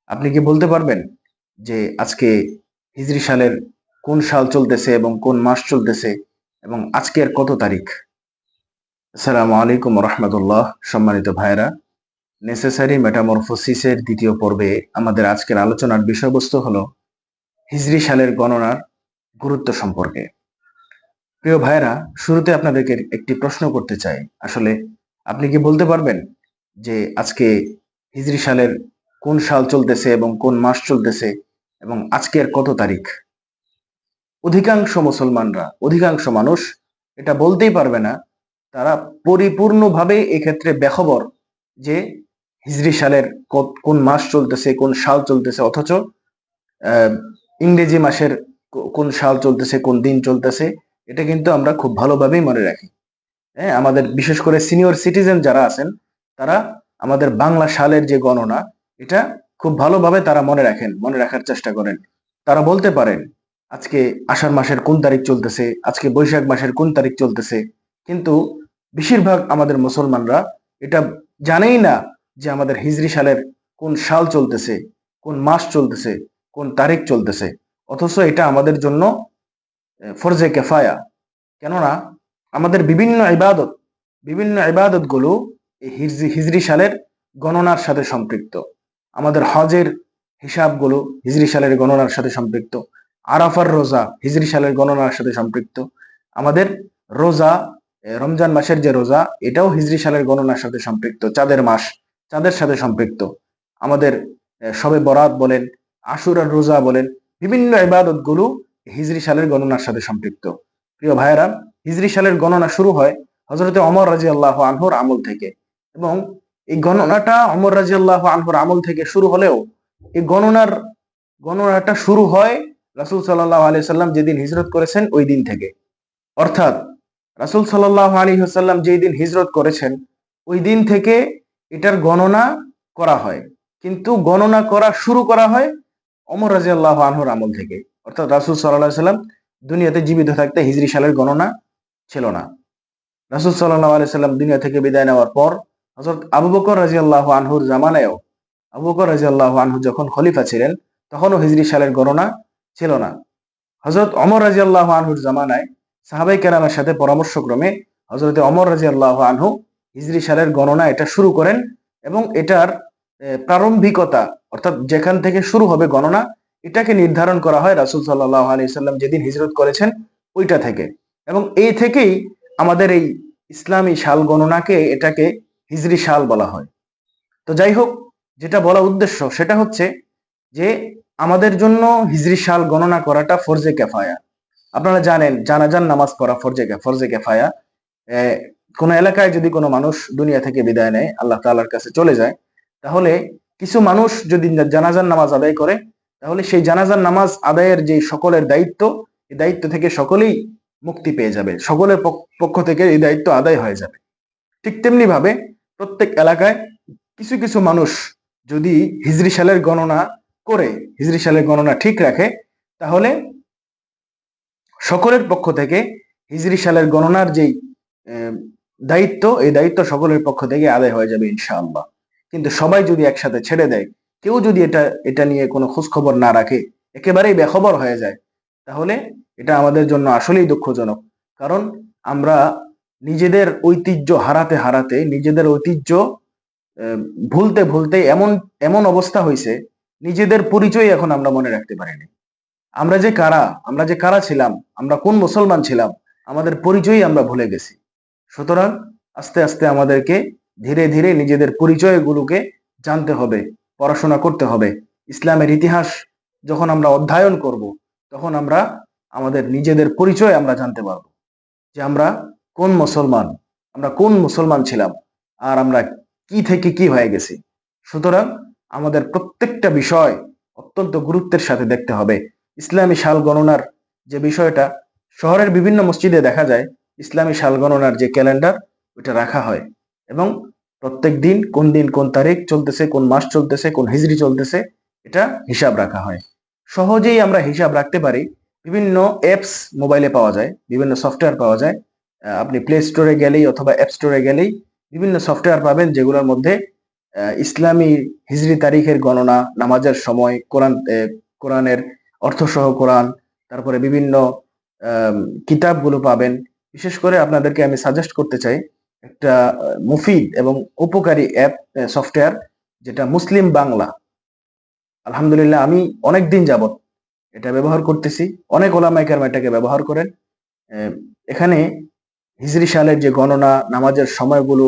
আপনি কি বলতে পারবেন যে আজকে হিজরি সালের কোন সাল চলতেছে এবং কোন মাস চলতেছে এবং আজকের কত তারিখ? আসসালামু আলাইকুম রহমতুল্লাহ। সম্মানিত ভাইরা, নেসেসারি মেটামরফোসিসের দ্বিতীয় পর্বে আমাদের আজকের আলোচনার বিষয়বস্তু হলো হিজরি সালের গণনার গুরুত্ব সম্পর্কে। প্রিয় ভাইরা, শুরুতে আপনাদেরকে একটি প্রশ্ন করতে চাই। আসলে আপনি কি বলতে পারবেন যে আজকে হিজরি সালের কোন সাল চলতেছে এবং কোন মাস চলতেছে এবং আজকের কত তারিখ? অধিকাংশ মুসলমানরা, অধিকাংশ মানুষ এটা বলতেই পারবে না। তারা পরিপূর্ণভাবে এক্ষেত্রে বেখবর যে হিজরি সালের কোন মাস চলতেছে, কোন সাল চলতেছে, অথচ আহ, ইংরেজি মাসের কোন সাল চলতেছে, কোন দিন চলতেছে, এটা কিন্তু আমরা খুব ভালোভাবেই মনে রাখি। হ্যাঁ, আমাদের বিশেষ করে সিনিয়র সিটিজেন যারা আছেন, তারা আমাদের বাংলা সালের যে গণনা, এটা খুব ভালোভাবে তারা মনে রাখেন, মনে রাখার চেষ্টা করেন। তারা বলতে পারেন আজকে আষাঢ় মাসের কোন তারিখ চলতেছে, আজকে বৈশাখ মাসের কোন তারিখ চলতেছে। কিন্তু বেশিরভাগ আমাদের মুসলমানরা এটা জানেই না যে আমাদের হিজরি সালের কোন সাল চলতেছে, কোন মাস চলতেছে, কোন তারিখ চলতেছে। অথচ এটা আমাদের জন্য ফরজে কেফায়া। কেননা আমাদের বিভিন্ন ইবাদত গুলো এই হিজরি সালের গণনার সাথে সম্পৃক্ত। আমাদের হজের হিসাবগুলো হিজরি সালের গণনার সাথে সম্পৃক্ত। আরাফার রোজা হিজরি সালের গণনার সাথে সম্পৃক্ত। আমাদের রোজা, রমজান মাসের যে রোজা, এটাও হিজরি সালের গণনার সাথে সম্পৃক্ত। চাঁদের মাস, চাঁদের সাথে সম্পৃক্ত। আমাদের শবে বরাত বলেন, আশুরার রোজা বলেন, বিভিন্ন ইবাদত গুলো হিজরি সালের গণনার সাথে সম্পৃক্ত। প্রিয় ভাইয়েরা, হিজরি সালের গণনা শুরু হয় হযরতে ওমর রাদিয়াল্লাহু আনহুর আমল থেকে, এবং এই গণনাটা ওমর রাদিয়াল্লাহু আনহুর আমল থেকে শুরু হলেও এই গণনাটা শুরু হয় রাসূল সাল্লাল্লাহু আলাইহি সাল্লাম যেদিন হিজরত করেছেন ওই দিন থেকে। অর্থাৎ রাসূল সাল্লাল্লাহু আলাইহি ওয়াসাল্লাম যেই দিন হিজরত করেছেন ওই দিন থেকে এটার গণনা করা হয়। কিন্তু গণনা করা শুরু করা হয় ওমর রাদিয়াল্লাহু আনহুর আমল থেকে। অর্থাৎ রাসূল সাল্লাল্লাহু আলাইহি সাল্লাম দুনিয়াতে জীবিত থাকতে হিজরি সালের গণনা ছিল না। রাসূল সাল্লাল্লাহু আলাইহি সাল্লাম দুনিয়া থেকে বিদায় নেওয়ার পর হযরত আবু বকর রাদিয়াল্লাহু আনহুর জামানায়ও, আবু বকর রাদিয়াল্লাহু আনহু যখন খলিফা ছিলেন তখনও হিজরি সালের গণনা ছিল না। হযরত ওমর রাদিয়াল্লাহু আনহুর জামানায় সাহাবায়ে কেরামের সাথে পরামর্শক্রমে হযরতে ওমর রাদিয়াল্লাহু আনহু হিজরি সালের গণনা এটা শুরু করেন, এবং এটার প্রারম্ভিকতা, অর্থাৎ যেখান থেকে শুরু হবে গণনা, এটাকে নির্ধারণ করা হয় রাসূল সাল্লাল্লাহু আলাইহি সাল্লাম যেদিন হিজরত করেছেন ওইটা থেকে। এবং এই থেকেই আমাদের এই ইসলামী সাল গণনাকে, এটাকে হিজরি সাল বলা হয়। তো যাই হোক, যেটা বলা উদ্দেশ্য সেটা হচ্ছে যে আমাদের জন্য হিজরি সাল গণনা করাটা ফরজে কেফায়া। আপনারা জানেন জানাজার নামাজ পড়া ফরজে কেফায়া। আহ, কোন এলাকায় যদি কোনো মানুষ দুনিয়া থেকে বিদায় নেয়, আল্লাহ তাআলার কাছে চলে যায়, তাহলে কিছু মানুষ যদি জানাজার নামাজ আদায় করে, তাহলে সেই জানাজার নামাজ আদায়ের যে সকলের দায়িত্ব, এই দায়িত্ব থেকে সকলেই মুক্তি পেয়ে যাবে, সকলের পক্ষ থেকে এই দায়িত্ব আদায় হয়ে যাবে। ঠিক তেমনি ভাবে প্রত্যেক এলাকায় কিছু কিছু মানুষ যদি হিজরি সালের গণনা করে, হিজরি সালের গণনা ঠিক রাখে, তাহলে সকলের পক্ষ থেকে হিজরি সালের গণনার যেই আহ, দায়িত্ব, এই দায়িত্ব সকলের পক্ষ থেকে আদায় হয়ে যাবে ইনশাআল্লাহ। কিন্তু সবাই যদি একসাথে ছেড়ে দেয়, কেউ যদি এটা এটা নিয়ে কোনো খোঁজ খবর না রাখে, একেবারেই বেখবর হয়ে যায়, তাহলে এটা আমাদের জন্য আসলেই দুঃখজনক। কারণ আমরা নিজেদের ঐতিহ্য হারাতে হারাতে, নিজেদের ঐতিহ্য আহ, ভুলতে ভুলতে এমন এমন অবস্থা হয়েছে, নিজেদের পরিচয় এখন আমরা মনে রাখতে পারিনি। আমরা যে কারা ছিলাম, আমরা কোন মুসলমান ছিলাম, আমাদের পরিচয়ই আমরা ভুলে গেছি। সুতরাং আস্তে আস্তে আমাদেরকে ধীরে ধীরে নিজেদের পরিচয়গুলোকে জানতে হবে, পড়াশোনা করতে হবে। ইসলামের ইতিহাস যখন আমরা অধ্যয়ন করব, তখন আমরা আমাদের নিজেদের পরিচয় আমরা জানতে পারবো, যে আমরা কোন মুসলমান, আমরা কোন মুসলমান ছিলাম, আর আমরা কি থেকে কি হয়ে গেছি। সুতরাং আমাদের প্রত্যেকটা বিষয় অত্যন্ত গুরুত্বের সাথে দেখতে হবে। ইসলামী সাল গণনার যে বিষয়টা, শহরের বিভিন্ন মসজিদে দেখা যায় ইসলামী সাল গণনার যে ক্যালেন্ডার, ওইটা রাখা হয়, এবং প্রত্যেক দিন কোন তারিখ চলতেছে, কোন মাস চলতেছে, কোন হিজরি চলতেছে, এটা হিসাব রাখা হয়। সহজেই আমরা হিসাব রাখতে পারি। বিভিন্ন অ্যাপস মোবাইলে পাওয়া যায়, বিভিন্ন সফটওয়্যার পাওয়া যায়। আপনি প্লে স্টোরে গেলেই অথবা অ্যাপ স্টোরে গেলেই বিভিন্ন সফটওয়্যার পাবেন, যেগুলোর মধ্যে ইসলামী হিজরি তারিখের গণনা, নামাজের সময়, কোরআনের অর্থসহ কোরআন, তারপরে বিভিন্ন কিতাবগুলো পাবেন। বিশেষ করে আপনাদেরকে আমি সাজেস্ট করতে চাই একটা মুফিদ এবং উপকারী অ্যাপ, সফটওয়্যার, যেটা মুসলিম বাংলা। আলহামদুলিল্লাহ আমি অনেকদিন যাবত এটা ব্যবহার করতেছি। অনেক ওলামায়ে কেরাম এটাকে ব্যবহার করেন। এখানে হিজরি সালের যে গণনা, নামাজের সময়গুলো,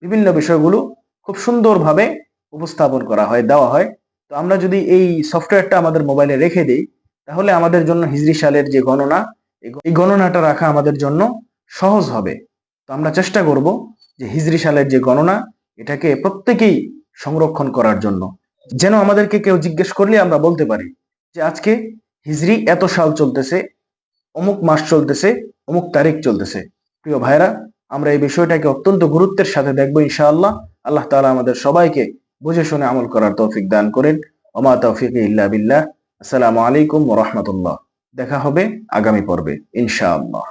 বিভিন্ন বিষয়গুলো খুব সুন্দরভাবে উপস্থাপন করা হয়, দেওয়া হয়। তো আমরা যদি এই সফটওয়্যারটা আমাদের মোবাইলে রেখে দিই, তাহলে আমাদের জন্য হিজরি সালের যে গণনা, এই গণনাটা রাখা আমাদের জন্য সহজ হবে। তো আমরা চেষ্টা করব যে হিজরি সালের যে গণনা, এটাকে প্রত্যেকেই সংরক্ষণ করার জন্য, যেন আমাদেরকে কেউ জিজ্ঞেস করলে আমরা বলতে পারি যে আজকে হিজরি এত সাল চলতেছে, অমুক মাস চলতেছে, অমুক তারিখ চলতেছে। প্রিয় ভাইরা, আমরা এই বিষয়টাকে অত্যন্ত গুরুত্বের সাথে দেখবো ইনশাআল্লাহ। আল্লাহ তাআলা আমাদের সবাইকে বুঝে শুনে আমল করার তৌফিক দান করেন। ওমা তৌফিকি ইল্লা বিল্লাহ। আসসালামু আলাইকুম ওয়া রাহমাতুল্লাহ। দেখা হবে আগামী পর্বে ইনশাআল্লাহ।